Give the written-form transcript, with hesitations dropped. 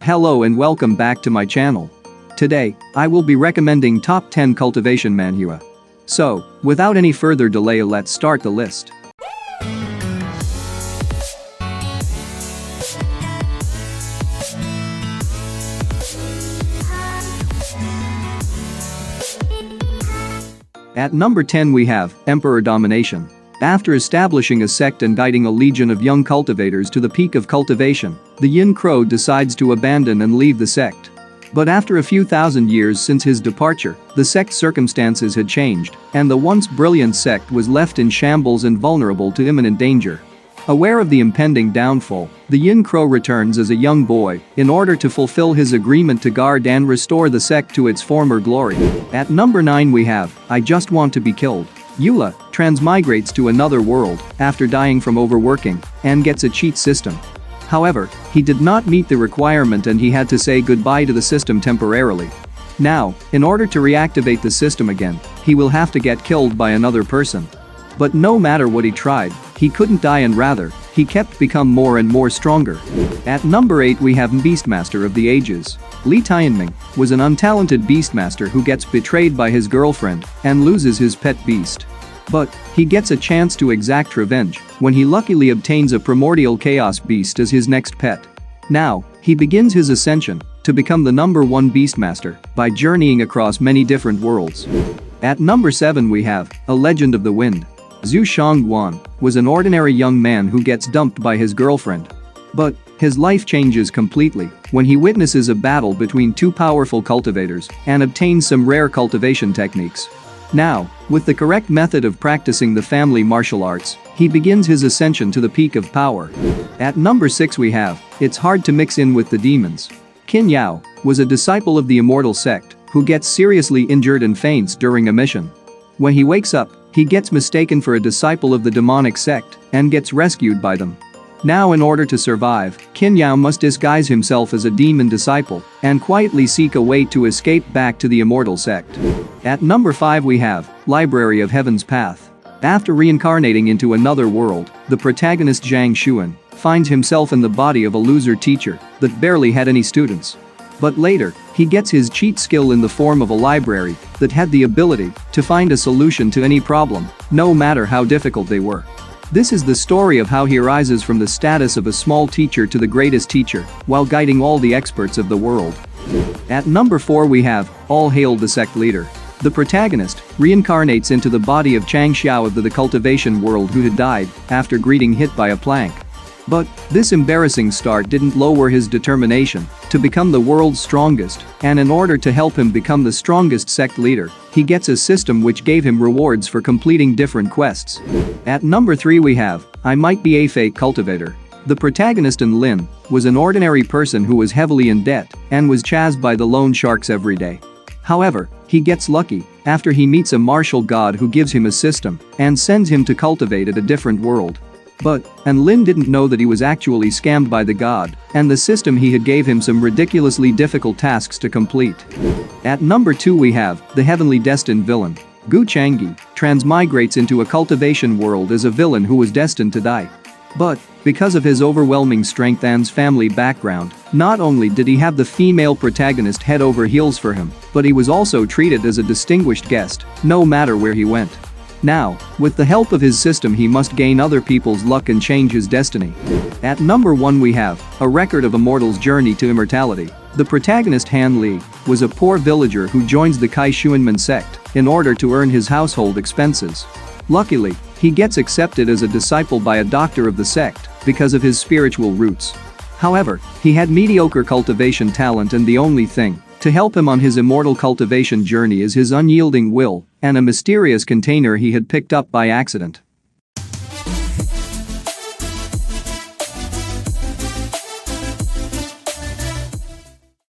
Hello and welcome back to my channel. Today, I will be recommending top 10 cultivation manhua. So, without any further delay, let's start the list. At number 10 we have Emperor Domination. After establishing a sect and guiding a legion of young cultivators to the peak of cultivation, the Yin Crow decides to abandon and leave the sect. But after a few thousand years since his departure, the sect's circumstances had changed, and the once brilliant sect was left in shambles and vulnerable to imminent danger. Aware of the impending downfall, the Yin Crow returns as a young boy in order to fulfill his agreement to guard and restore the sect to its former glory. At number 9 we have I Just Want to Be Killed. Eula transmigrates to another world after dying from overworking and gets a cheat system. However, he did not meet the requirement and he had to say goodbye to the system temporarily. Now, in order to reactivate the system again, he will have to get killed by another person. But no matter what he tried, he couldn't die and rather, he kept become more and more stronger. At number 8 we have Beastmaster of the Ages. Li Tianming was an untalented beastmaster who gets betrayed by his girlfriend and loses his pet beast. But he gets a chance to exact revenge when he luckily obtains a primordial chaos beast as his next pet. Now, he begins his ascension to become the number 1 beastmaster by journeying across many different worlds. At number 7 we have A Legend of the Wind. Zhu Shangguan was an ordinary young man who gets dumped by his girlfriend. But his life changes completely when he witnesses a battle between two powerful cultivators and obtains some rare cultivation techniques. Now, with the correct method of practicing the family martial arts, he begins his ascension to the peak of power. At number 6 we have It's Hard to Mix In with the Demons. Kinyun was a disciple of the immortal sect who gets seriously injured and faints during a mission. When he wakes up, he gets mistaken for a disciple of the demonic sect and gets rescued by them. Now, in order to survive, Kinyun must disguise himself as a demon disciple and quietly seek a way to escape back to the immortal sect. At number 5 we have Library of Heaven's Path. After reincarnating into another world, the protagonist Zhang Xuan finds himself in the body of a loser teacher that barely had any students. But later, he gets his cheat skill in the form of a library that had the ability to find a solution to any problem, no matter how difficult they were. This is the story of how he rises from the status of a small teacher to the greatest teacher while guiding all the experts of the world. At number 4 we have AllHailDare Sect Leader. The protagonist reincarnates into the body of Chang Xiao of the cultivation world who had died after getting hit by a plank. But this embarrassing start didn't lower his determination to become the world's strongest, and in order to help him become the strongest sect leader, he gets a system which gave him rewards for completing different quests. At number 3 we have I Might Be a Fake Cultivator. The protagonist Lin was an ordinary person who was heavily in debt and was chased by the loan sharks every day. However, he gets lucky after he meets a martial god who gives him a system and sends him to cultivate at a different world. But Lin didn't know that he was actually scammed by the god, and the system he had gave him some ridiculously difficult tasks to complete. At number 2 we have the heavenly destined villain. Gu Changyi transmigrates into a cultivation world as a villain who was destined to die. But because of his overwhelming strength and family background, not only did he have the female protagonist head over heels for him, but he was also treated as a distinguished guest, no matter where he went. Now, with the help of his system he must gain other people's luck and change his destiny. At number 1 we have A Record of a Mortal's Journey to Immortality. The protagonist Han Li was a poor villager who joins the Kai Xuanmen sect in order to earn his household expenses. Luckily, he gets accepted as a disciple by a doctor of the sect because of his spiritual roots. However, he had mediocre cultivation talent, and the only thing to help him on his immortal cultivation journey is his unyielding will and a mysterious container he had picked up by accident.